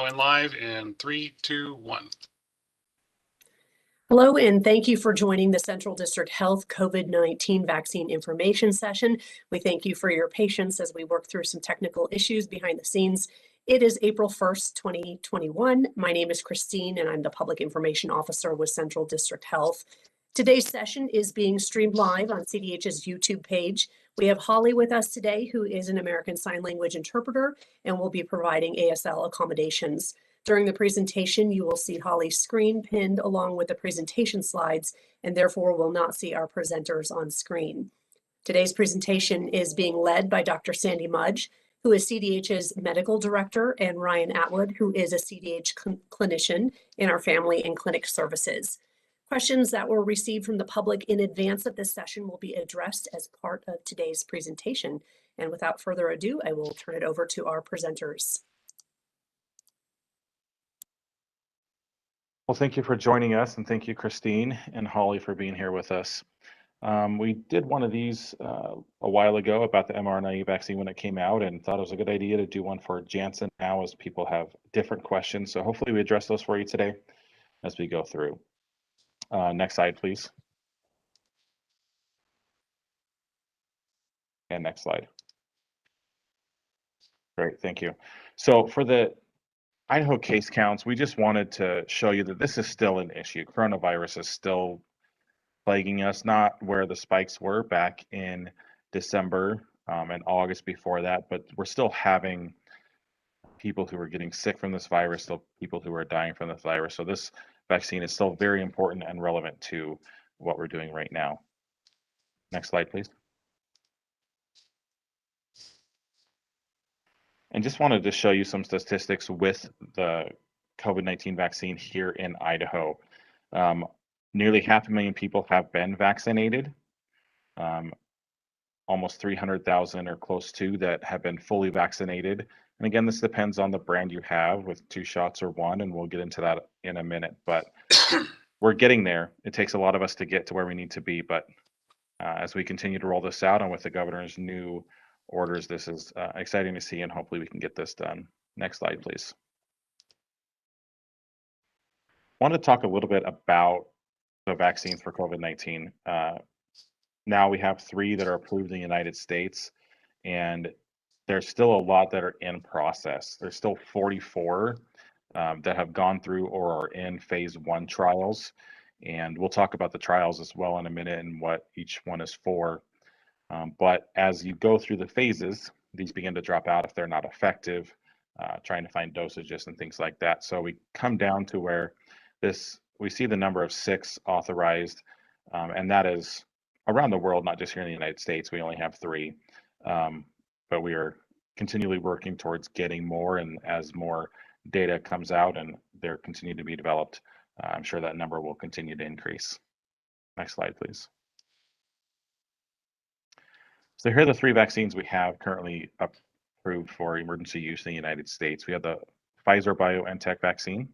Going live in 3, 2, 1. Hello, and thank you for joining the Central District Health COVID-19 vaccine information session. We thank you for your patience as we work through some technical issues behind the scenes. It is April 1st, 2021. My name is Christine, and I'm the Public Information Officer with Central District Health. Today's session is being streamed live on CDH's YouTube page. We have Holly with us today, who is an American Sign Language interpreter and will be providing ASL accommodations. During the presentation, you will see Holly's screen pinned along with the presentation slides, and therefore will not see our presenters on screen. Today's presentation is being led by Dr. Sandy Mudge, who is CDH's medical director, and Ryan Atwood, who is a CDH clinician in our family and clinic services. Questions that were received from the public in advance of this session will be addressed as part of today's presentation. And without further ado, I will turn it over to our presenters. Well, thank you for joining us, and thank you, Christine and Holly, for being here with us. We did one of these a while ago about the mRNA vaccine when it came out, and thought it was a good idea to do one for Janssen now, as people have different questions. So hopefully we address those for you today as we go through. Next slide, please. And next slide. Great, thank you. So for the Idaho case counts, we just wanted to show you that this is still an issue. Coronavirus is still plaguing us, not where the spikes were back in December and August before that, but we're still having people who are getting sick from this virus, still people who are dying from this virus. So this vaccine is still very important and relevant to what we're doing right now. Next slide, please. And just wanted to show you some statistics with the COVID-19 vaccine here in Idaho. Nearly 500,000 people have been vaccinated. Almost 300,000 or close to that have been fully vaccinated. And again, this depends on the brand you have with 2 shots or 1, and we'll get into that in a minute. But we're getting there. It takes a lot of us to get to where we need to be. But as we continue to roll this out, and with the governor's new orders, this is exciting to see, and hopefully we can get this done. Next slide, please. I want to talk a little bit about the vaccines for COVID-19. Now we have 3 that are approved in the United States, and there's still a lot that are in process. There's still 44 that have gone through or are in phase 1 trials. And we'll talk about the trials as well in a minute and what each one is for. But as you go through the phases, these begin to drop out if they're not effective, trying to find dosages and things like that. So we come down to where we see the number of 6 authorized, and that is around the world, not just here in the United States. We only have 3, but we are continually working towards getting more, and as more data comes out and they're continuing to be developed, I'm sure that number will continue to increase. Next slide, please. So here are the 3 vaccines we have currently approved for emergency use in the United States. We have the Pfizer-BioNTech vaccine,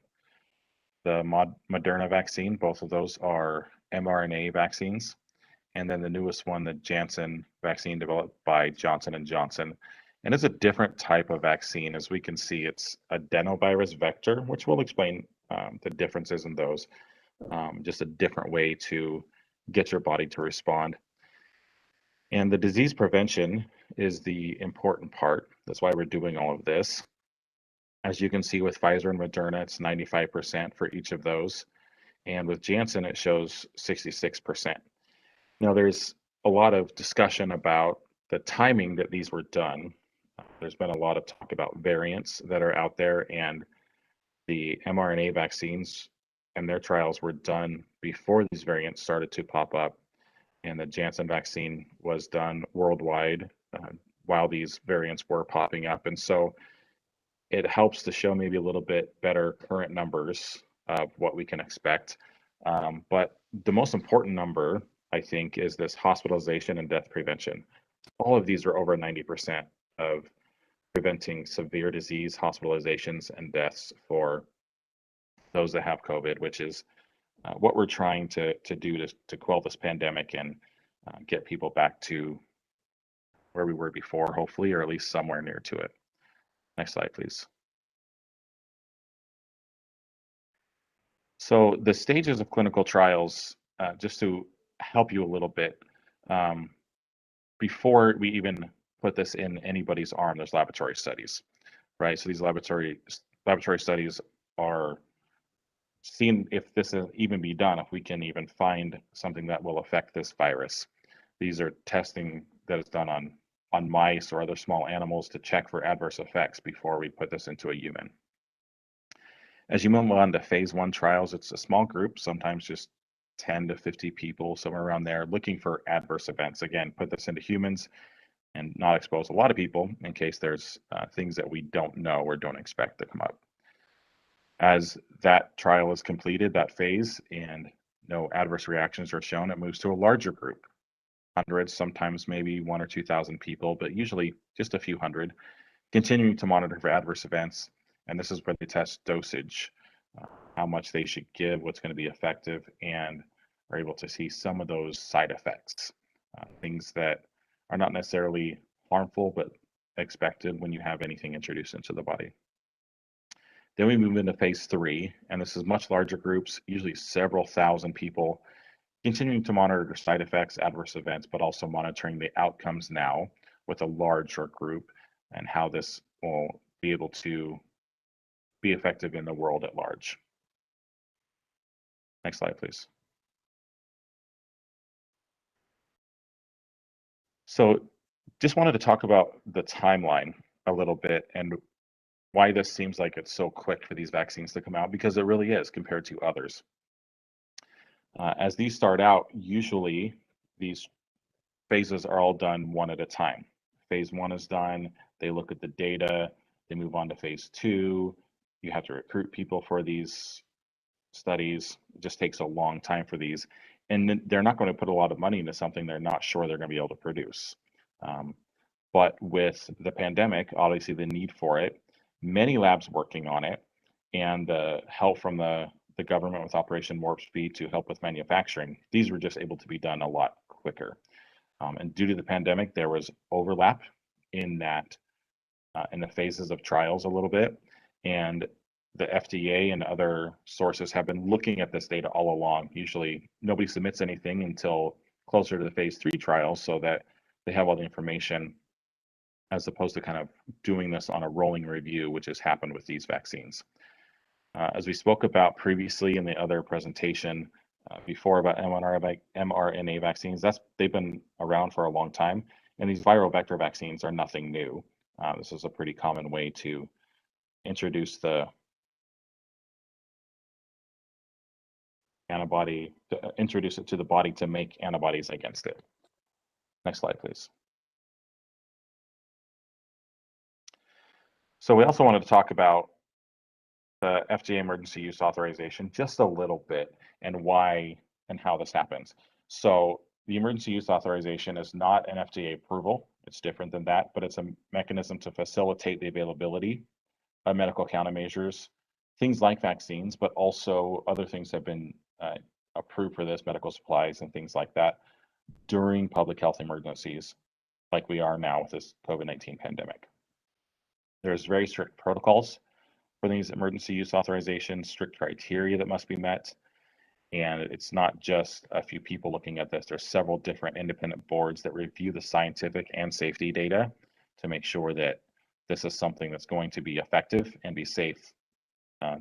the Moderna vaccine. Both of those are mRNA vaccines. And then the newest one, the Janssen vaccine, developed by Johnson & Johnson. And it's a different type of vaccine. As we can see, it's adenovirus vector, which we'll explain the differences in those. Just a different way to get your body to respond. And the disease prevention is the important part. That's why we're doing all of this. As you can see with Pfizer and Moderna, it's 95% for each of those. And with Janssen, it shows 66%. Now, there's a lot of discussion about the timing that these were done. There's been a lot of talk about variants that are out there, and the mRNA vaccines and their trials were done before these variants started to pop up. And the Janssen vaccine was done worldwide while these variants were popping up. And so it helps to show maybe a little bit better current numbers of what we can expect. But the most important number, I think, is this hospitalization and death prevention. All of these are over 90% of preventing severe disease, hospitalizations, and deaths for those that have COVID, which is what we're trying to do to quell this pandemic and get people back to where we were before, hopefully, or at least somewhere near to it. Next slide, please. So the stages of clinical trials, just to help you a little bit, before we even put this in anybody's arm, there's laboratory studies, right? So these laboratory studies are seeing if this will even be done, if we can even find something that will affect this virus. These are testing that is done on mice or other small animals to check for adverse effects before we put this into a human. As you move on to phase 1 trials, it's a small group, sometimes just 10 to 50 people, somewhere around there, looking for adverse events. Again, put this into humans and not expose a lot of people in case there's things that we don't know or don't expect to come up. As that trial is completed, that phase, and no adverse reactions are shown, it moves to a larger group. Hundreds, sometimes maybe 1,000 or 2,000 people, but usually just a few hundred, continuing to monitor for adverse events. And this is where they test dosage, how much they should give, what's going to be effective, and are able to see some of those side effects, things that are not necessarily harmful, but expected when you have anything introduced into the body. Then we move into phase 3, and this is much larger groups, usually several thousand people, continuing to monitor side effects, adverse events, but also monitoring the outcomes now with a larger group and how this will be able to be effective in the world at large. Next slide, please. So just wanted to talk about the timeline a little bit and why this seems like it's so quick for these vaccines to come out, because it really is compared to others. As these start out, usually these phases are all done one at a time. Phase 1 is done, they look at the data, they move on to phase 2. You have to recruit people for these studies. It just takes a long time for these. And they're not going to put a lot of money into something they're not sure they're going to be able to produce. But with the pandemic, obviously the need for it, many labs working on it, and the help from the government with Operation Warp Speed to help with manufacturing, these were just able to be done a lot quicker. And due to the pandemic, there was overlap in that, in the phases of trials a little bit. And the FDA and other sources have been looking at this data all along. Usually nobody submits anything until closer to the phase 3 trials so that they have all the information, as opposed to kind of doing this on a rolling review, which has happened with these vaccines. As we spoke about previously in the other presentation before about mRNA vaccines, they've been around for a long time, and these viral vector vaccines are nothing new. This is a pretty common way to introduce the antibody, to introduce it to the body to make antibodies against it. Next slide, please. So we also wanted to talk about the FDA emergency use authorization just a little bit, and why and how this happens. So the emergency use authorization is not an FDA approval. It's different than that, but it's a mechanism to facilitate the availability of medical countermeasures, things like vaccines, but also other things have been approved for this, medical supplies and things like that, during public health emergencies, like we are now with this COVID-19 pandemic. There's very strict protocols for these emergency use authorizations, strict criteria that must be met. And it's not just a few people looking at this. There's several different independent boards that review the scientific and safety data to make sure that this is something that's going to be effective and be safe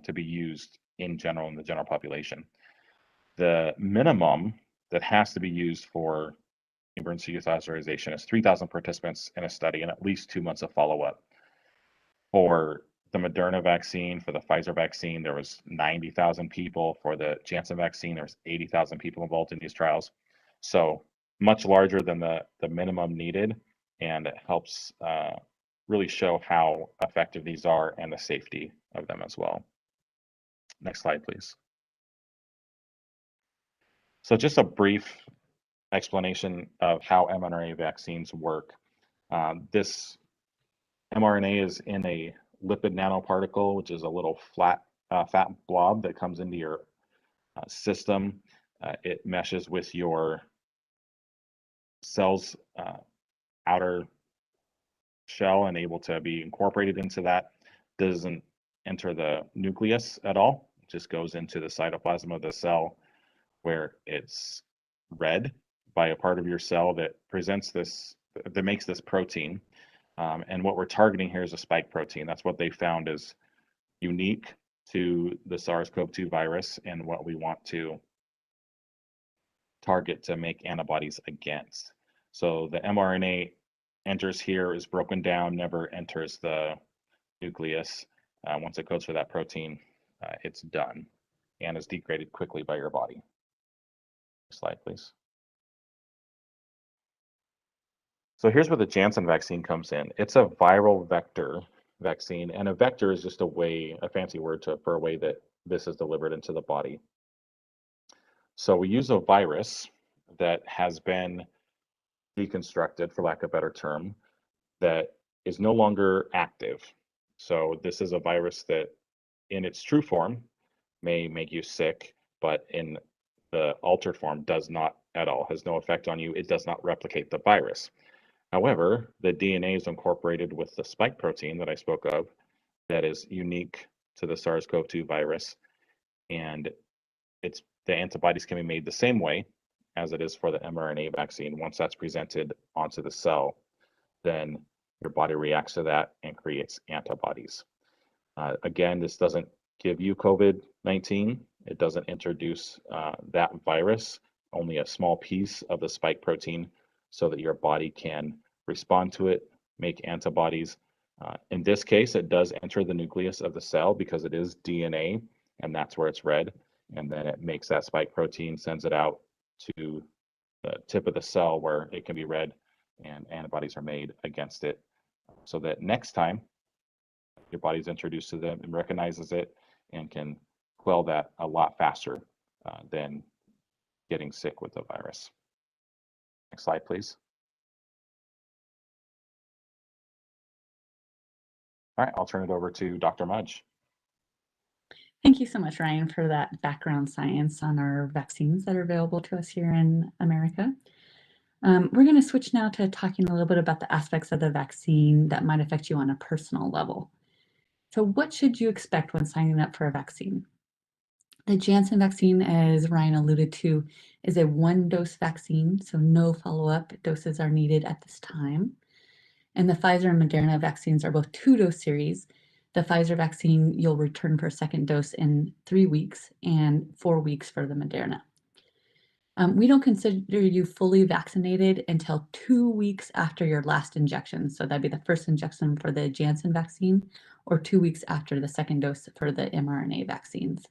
to be used in general in the general population. The minimum that has to be used for emergency use authorization is 3,000 participants in a study and at least 2 months of follow-up. For the Moderna vaccine, for the Pfizer vaccine, there was 90,000 people. For the Janssen vaccine, there was 80,000 people involved in these trials. So much larger than the minimum needed, and it helps really show how effective these are and the safety of them as well. Next slide, please. So just a brief explanation of how mRNA vaccines work. This mRNA is in a lipid nanoparticle, which is a little flat fat blob that comes into your system. It meshes with your cell's outer shell and able to be incorporated into that. Doesn't enter the nucleus at all, just goes into the cytoplasm of the cell where it's read by a part of your cell that makes this protein. And what we're targeting here is a spike protein. That's what they found is unique to the SARS-CoV-2 virus and what we want to target to make antibodies against. So the mRNA enters here, is broken down, never enters the nucleus. Once it codes for that protein, it's done and is degraded quickly by your body. Next slide, please. So here's where the Janssen vaccine comes in. It's a viral vector vaccine, and a vector is just a fancy word for a way that this is delivered into the body. So we use a virus that has been deconstructed, for lack of a better term, that is no longer active. So this is a virus that in its true form may make you sick, but in the altered form does not at all, has no effect on you. It does not replicate the virus. However, the DNA is incorporated with the spike protein that I spoke of that is unique to the SARS-CoV-2 virus, and the antibodies can be made the same way as it is for the mRNA vaccine. Once that's presented onto the cell, then your body reacts to that and creates antibodies. Again, this doesn't give you COVID-19. It doesn't introduce that virus, only a small piece of the spike protein so that your body can respond to it, make antibodies. In this case, it does enter the nucleus of the cell because it is DNA, and that's where it's read. And then it makes that spike protein, sends it out to the tip of the cell where it can be read and antibodies are made against it, so that next time your body's introduced to them and recognizes it and can quell that a lot faster than getting sick with the virus. Next slide, please. All right, I'll turn it over to Dr. Mudge. Thank you so much, Ryan, for that background science on our vaccines that are available to us here in America. We're going to switch now to talking a little bit about the aspects of the vaccine that might affect you on a personal level. So what should you expect when signing up for a vaccine? The Janssen vaccine, as Ryan alluded to, is a one-dose vaccine, so no follow-up doses are needed at this time. And the Pfizer and Moderna vaccines are both two-dose series. The Pfizer vaccine, you'll return for a second dose in 3 weeks and 4 weeks for the Moderna. We don't consider you fully vaccinated until 2 weeks after your last injection. So that'd be the first injection for the Janssen vaccine or 2 weeks after the second dose for the mRNA vaccines.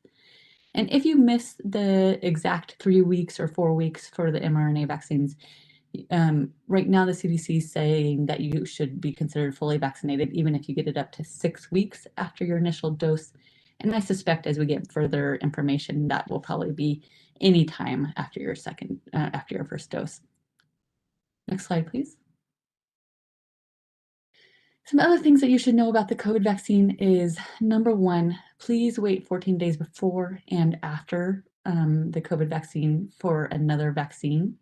And if you miss the exact 3 weeks or 4 weeks for the mRNA vaccines, right now the CDC is saying that you should be considered fully vaccinated even if you get it up to 6 weeks after your initial dose. And I suspect as we get further information, that will probably be any time after your first dose. Next slide, please. Some other things that you should know about the COVID vaccine is, number one, please wait 14 days before and after the COVID vaccine for another vaccine.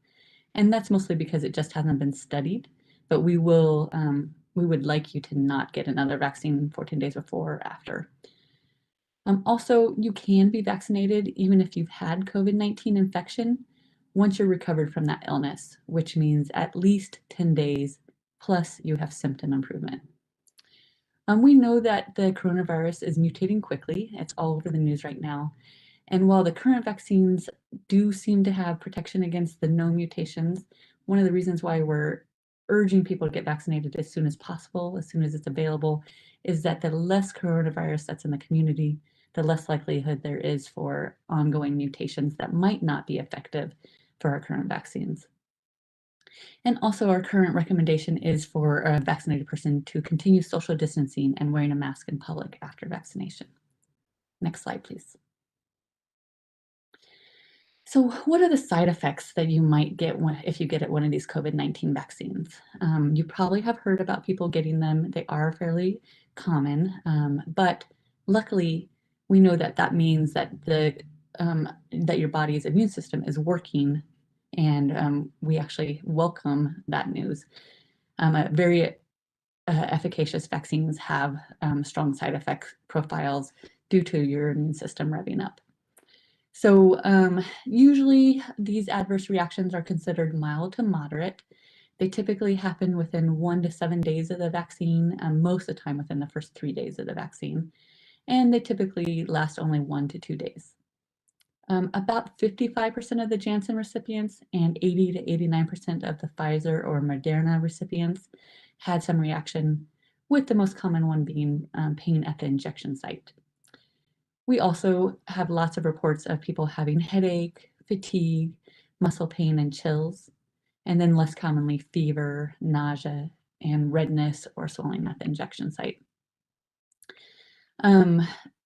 And that's mostly because it just hasn't been studied, but we would like you to not get another vaccine 14 days before or after. Also, you can be vaccinated even if you've had COVID-19 infection once you're recovered from that illness, which means at least 10 days plus you have symptom improvement. We know that the coronavirus is mutating quickly. It's all over the news right now. And while the current vaccines do seem to have protection against the known mutations, one of the reasons why we're urging people to get vaccinated as soon as possible, as soon as it's available, is that the less coronavirus that's in the community, the less likelihood there is for ongoing mutations that might not be effective for our current vaccines. And also our current recommendation is for a vaccinated person to continue social distancing and wearing a mask in public after vaccination. Next slide, please. So what are the side effects that you might get if you get one of these COVID-19 vaccines? You probably have heard about people getting them. They are fairly common, but luckily we know that that means that that your body's immune system is working, and we actually welcome that news. Very efficacious vaccines have strong side effect profiles due to your immune system revving up. So usually these adverse reactions are considered mild to moderate. They typically happen within 1 to 7 days of the vaccine, most of the time within the first 3 days of the vaccine. And they typically last only 1 to 2 days. About 55% of the Janssen recipients and 80 to 89% of the Pfizer or Moderna recipients had some reaction, with the most common one being pain at the injection site. We also have lots of reports of people having headache, fatigue, muscle pain, and chills, and then less commonly fever, nausea, and redness or swelling at the injection site.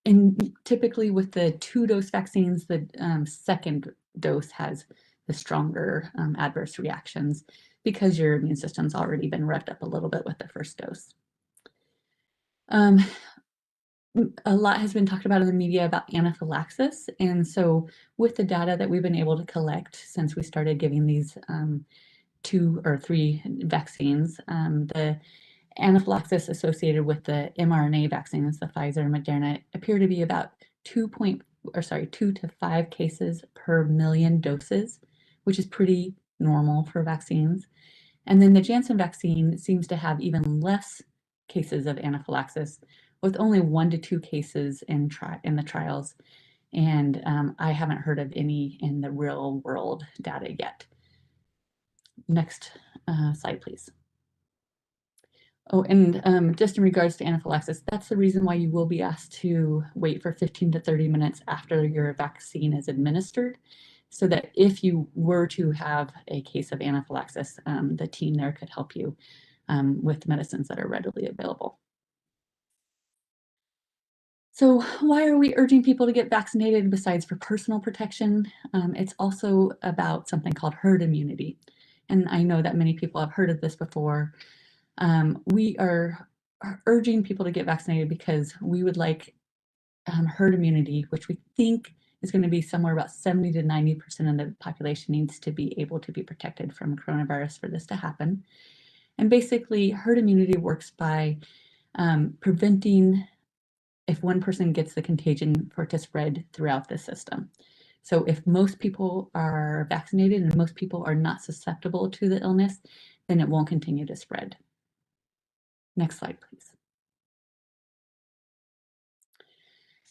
And typically with the 2-dose vaccines, the second dose has the stronger adverse reactions because your immune system's already been revved up a little bit with the first dose. A lot has been talked about in the media about anaphylaxis. And so with the data that we've been able to collect since we started giving these 2 or 3 vaccines, the anaphylaxis associated with the mRNA vaccines, the Pfizer and Moderna, appear to be about 2 to 5 cases per million doses, which is pretty normal for vaccines. And then the Janssen vaccine seems to have even less cases of anaphylaxis, with only 1 to 2 cases in the trials. And I haven't heard of any in the real world data yet. Next slide, please. Oh, and just in regards to anaphylaxis, that's the reason why you will be asked to wait for 15 to 30 minutes after your vaccine is administered, so that if you were to have a case of anaphylaxis, the team there could help you with medicines that are readily available. So why are we urging people to get vaccinated besides for personal protection? It's also about something called herd immunity. And I know that many people have heard of this before. We are urging people to get vaccinated because we would like herd immunity, which we think is going to be somewhere about 70 to 90% of the population needs to be able to be protected from coronavirus for this to happen. And basically, herd immunity works by preventing, if one person gets the contagion, for it to spread throughout the system. So if most people are vaccinated and most people are not susceptible to the illness, then it won't continue to spread. Next slide, please.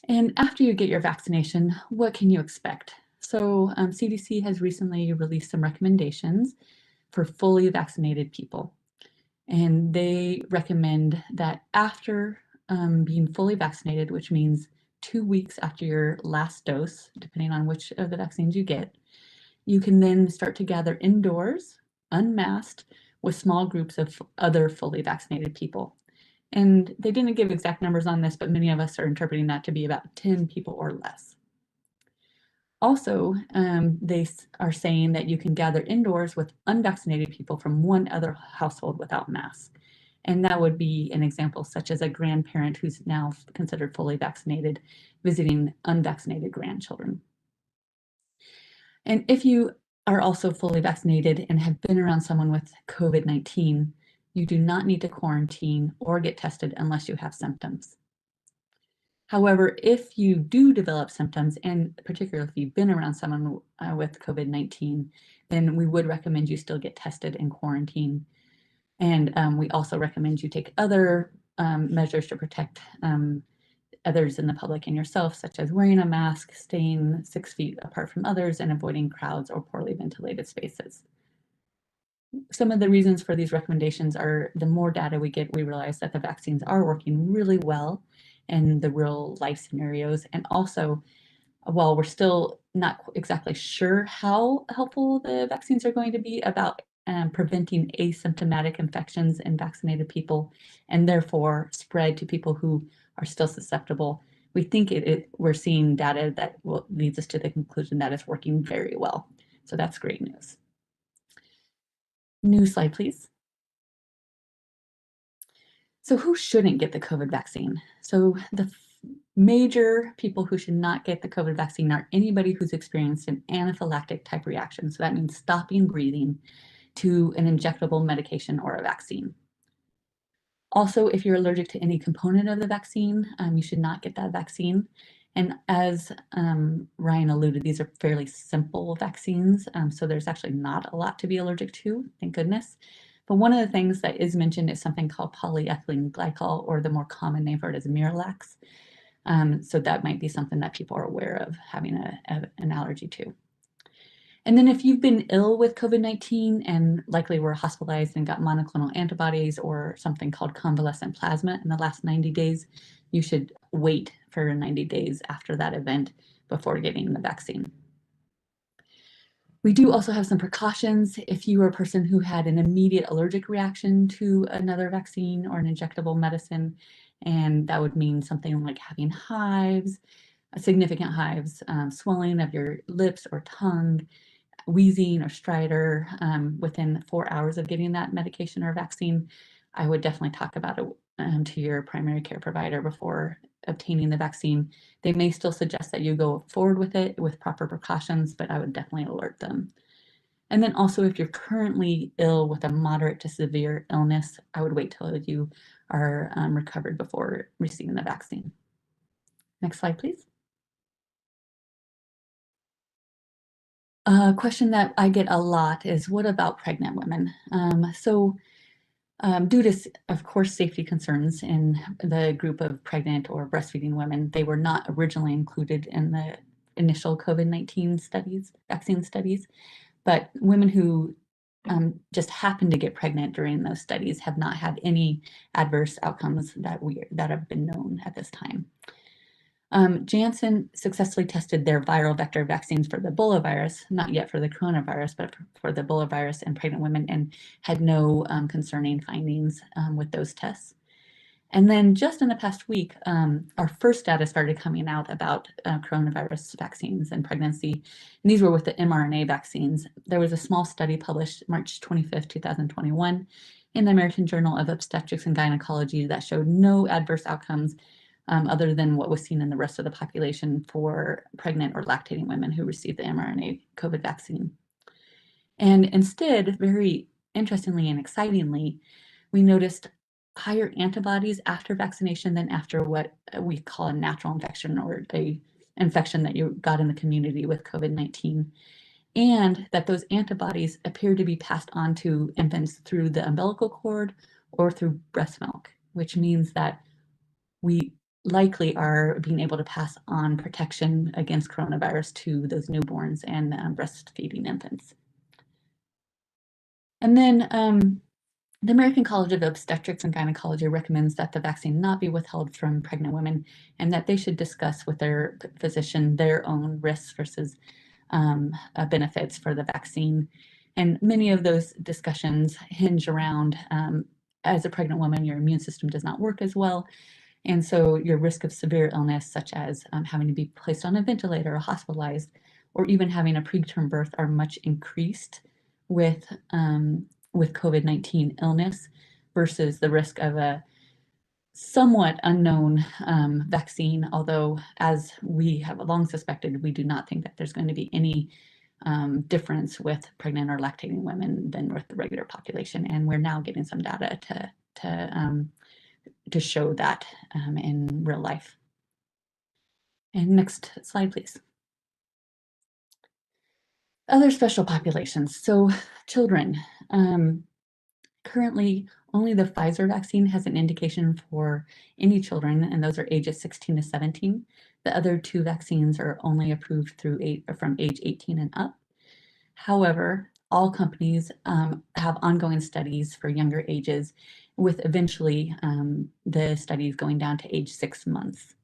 And after you get your vaccination, what can you expect? So CDC has recently released some recommendations for fully vaccinated people. And they recommend that after being fully vaccinated, which means 2 weeks after your last dose, depending on which of the vaccines you get, you can then start to gather indoors, unmasked, with small groups of other fully vaccinated people. And they didn't give exact numbers on this, but many of us are interpreting that to be about 10 people or less. Also, they are saying that you can gather indoors with unvaccinated people from one other household without masks. And that would be an example such as a grandparent who's now considered fully vaccinated visiting unvaccinated grandchildren. And if you are also fully vaccinated and have been around someone with COVID-19, you do not need to quarantine or get tested unless you have symptoms. However, if you do develop symptoms, and particularly if you've been around someone with COVID-19, then we would recommend you still get tested and quarantine. And we also recommend you take other measures to protect others in the public and yourself, such as wearing a mask, staying 6 feet apart from others, and avoiding crowds or poorly ventilated spaces. Some of the reasons for these recommendations are the more data we get, we realize that the vaccines are working really well in the real life scenarios. And also, while we're still not exactly sure how helpful the vaccines are going to be about preventing asymptomatic infections in vaccinated people and therefore spread to people who are still susceptible, we think we're seeing data that leads us to the conclusion that it's working very well. So that's great news. New slide, please. So who shouldn't get the COVID vaccine? So the major people who should not get the COVID vaccine are anybody who's experienced an anaphylactic type reaction. So that means stopping breathing to an injectable medication or a vaccine. Also, if you're allergic to any component of the vaccine, you should not get that vaccine. And as Ryan alluded, these are fairly simple vaccines, so there's actually not a lot to be allergic to, thank goodness. But one of the things that is mentioned is something called polyethylene glycol, or the more common name for it is Miralax. So that might be something that people are aware of having an allergy to. And then if you've been ill with COVID-19 and likely were hospitalized and got monoclonal antibodies or something called convalescent plasma in the last 90 days, you should wait for 90 days after that event before getting the vaccine. We do also have some precautions. If you are a person who had an immediate allergic reaction to another vaccine or an injectable medicine, and that would mean something like having hives, significant hives, swelling of your lips or tongue, wheezing or stridor within 4 hours of getting that medication or vaccine, I would definitely talk about it to your primary care provider before obtaining the vaccine. They may still suggest that you go forward with it with proper precautions, but I would definitely alert them. And then also, if you're currently ill with a moderate to severe illness, I would wait till you are recovered before receiving the vaccine. Next slide, please. A question that I get a lot is, what about pregnant women? Due to, of course, safety concerns in the group of pregnant or breastfeeding women, they were not originally included in the initial COVID-19 studies, vaccine studies, but women who just happened to get pregnant during those studies have not had any adverse outcomes that have been known at this time. Janssen successfully tested their viral vector vaccines for the Ebola virus, not yet for the coronavirus, but for the Ebola virus in pregnant women, and had no concerning findings with those tests. And then just in the past week, our first data started coming out about coronavirus vaccines and pregnancy. And these were with the mRNA vaccines. There was a small study published March 25th, 2021 in the American Journal of Obstetrics and Gynecology that showed no adverse outcomes other than what was seen in the rest of the population for pregnant or lactating women who received the mRNA COVID vaccine. And instead, very interestingly and excitingly, we noticed higher antibodies after vaccination than after what we call a natural infection, or a infection that you got in the community with COVID-19. And that those antibodies appear to be passed on to infants through the umbilical cord or through breast milk, which means that we likely are being able to pass on protection against coronavirus to those newborns and breastfeeding infants. And then the American College of Obstetrics and Gynecology recommends that the vaccine not be withheld from pregnant women, and that they should discuss with their physician their own risks versus benefits for the vaccine. And many of those discussions hinge around, as a pregnant woman, your immune system does not work as well. And so your risk of severe illness, such as having to be placed on a ventilator or hospitalized, or even having a preterm birth, are much increased with COVID-19 illness versus the risk of a somewhat unknown vaccine, although as we have long suspected, we do not think that there's going to be any difference with pregnant or lactating women than with the regular population. And we're now getting some data to show that in real life. And next slide, please. Other special populations. So children. Currently, only the Pfizer vaccine has an indication for any children, and those are ages 16 to 17. The other two vaccines are only approved from age 18 and up. However, all companies have ongoing studies for younger ages, with eventually the studies going down to age 6 months.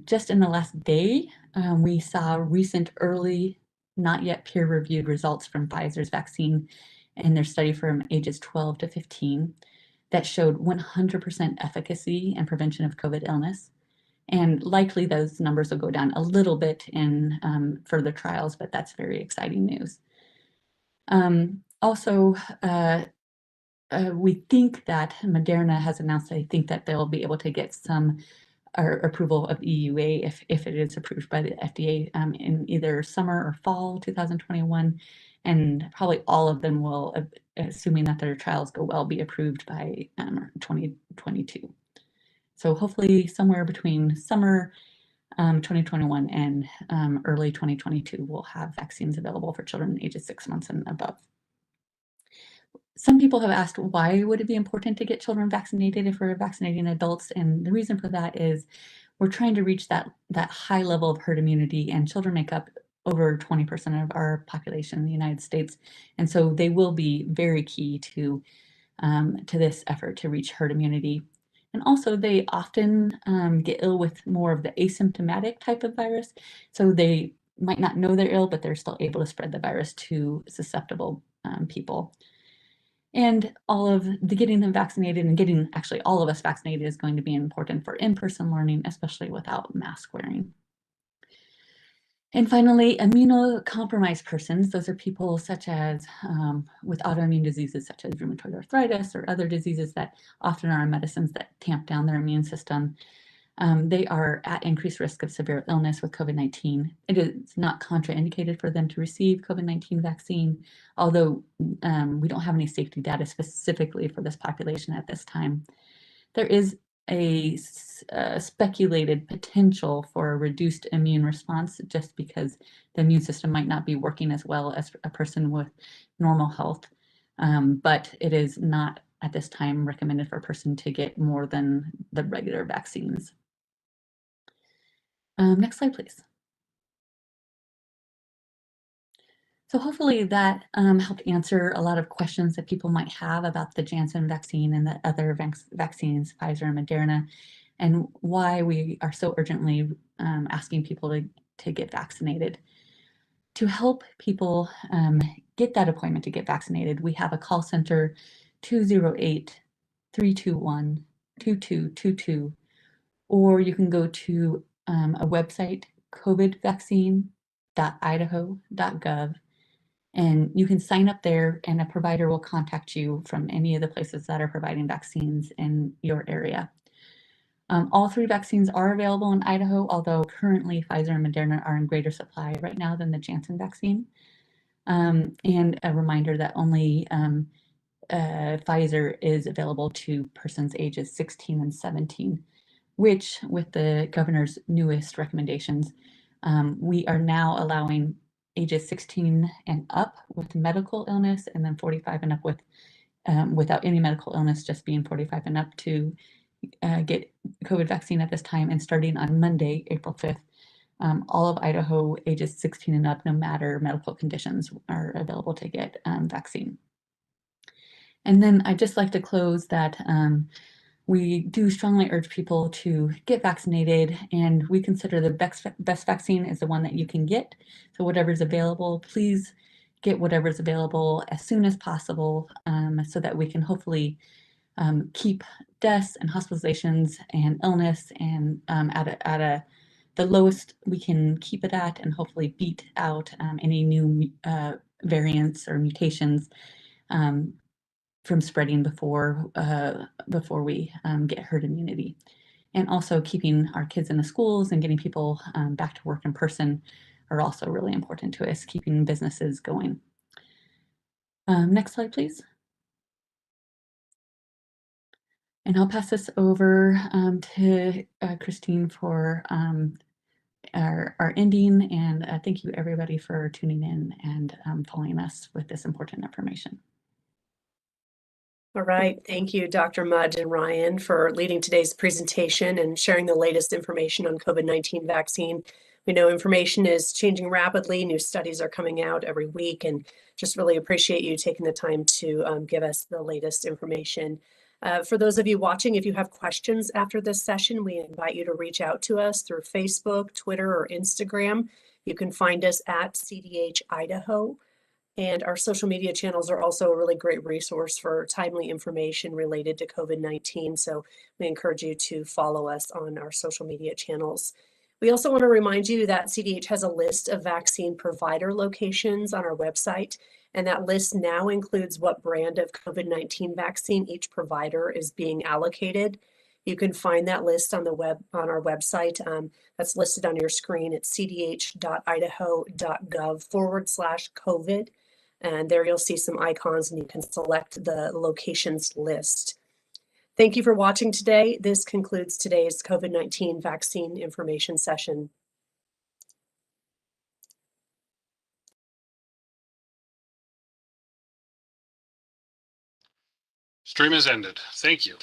Just in the last day, we saw recent early, not yet peer-reviewed results from Pfizer's vaccine in their study from ages 12 to 15 that showed 100% efficacy in prevention of COVID illness. And likely those numbers will go down a little bit in further trials, but that's very exciting news. Also, we think that Moderna has announced they think that they'll be able to get some approval of EUA if it is approved by the FDA in either summer or fall 2021, and probably all of them will assuming that their trials go well, be approved by 2022. So hopefully somewhere between summer 2021 and early 2022, we'll have vaccines available for children ages 6 months and above. Some people have asked, why would it be important to get children vaccinated if we're vaccinating adults? And the reason for that is we're trying to reach that high level of herd immunity, and children make up over 20% of our population in the United States. And so they will be very key to this effort to reach herd immunity. And also they often get ill with more of the asymptomatic type of virus. So they might not know they're ill, but they're still able to spread the virus to susceptible people. And all of the getting them vaccinated and getting actually all of us vaccinated is going to be important for in-person learning, especially without mask wearing. And finally, immunocompromised persons, those are people such as with autoimmune diseases such as rheumatoid arthritis or other diseases that often are on medicines that tamp down their immune system. They are at increased risk of severe illness with COVID-19. It is not contraindicated for them to receive COVID-19 vaccine, although we don't have any safety data specifically for this population at this time. There is a speculated potential for a reduced immune response just because the immune system might not be working as well as a person with normal health, but it is not at this time recommended for a person to get more than the regular vaccines. Next slide, please. So hopefully that helped answer a lot of questions that people might have about the Janssen vaccine and the other vaccines, Pfizer and Moderna, and why we are so urgently asking people to get vaccinated. To help people get that appointment to get vaccinated, we have a call center, 208-321-2222, or you can go to a website, covidvaccine.idaho.gov, and you can sign up there and a provider will contact you from any of the places that are providing vaccines in your area. All 3 vaccines are available in Idaho, although currently Pfizer and Moderna are in greater supply right now than the Janssen vaccine. And a reminder that only Pfizer is available to persons ages 16 and 17, which with the governor's newest recommendations, we are now allowing ages 16 and up with medical illness, and then 45 and up with without any medical illness, just being 45 and up to get COVID vaccine at this time. And starting on Monday, April 5th, all of Idaho ages 16 and up, no matter medical conditions, are available to get vaccine. And then I'd just like to close that we do strongly urge people to get vaccinated, and we consider the best vaccine is the one that you can get. So whatever's available, please get whatever's available as soon as possible, so that we can hopefully keep deaths and hospitalizations and illness and at the lowest we can keep it at, and hopefully beat out any new variants or mutations from spreading before we get herd immunity. And also keeping our kids in the schools and getting people back to work in person are also really important to us, keeping businesses going. Next slide, please. And I'll pass this over to Christine for our ending, and thank you everybody for tuning in and following us with this important information. All right, thank you, Dr. Mudge and Ryan, for leading today's presentation and sharing the latest information on COVID-19 vaccine. We know information is changing rapidly, new studies are coming out every week, and just really appreciate you taking the time to give us the latest information. For those of you watching, if you have questions after this session, we invite you to reach out to us through Facebook, Twitter, or Instagram. You can find us at CDH Idaho. And our social media channels are also a really great resource for timely information related to COVID-19. So we encourage you to follow us on our social media channels. We also want to remind you that CDH has a list of vaccine provider locations on our website, and that list now includes what brand of COVID-19 vaccine each provider is being allocated. You can find that list on our website. That's listed on your screen at cdh.idaho.gov/COVID. And there you'll see some icons and you can select the locations list. Thank you for watching today. This concludes today's COVID-19 vaccine information session. Stream is ended. Thank you.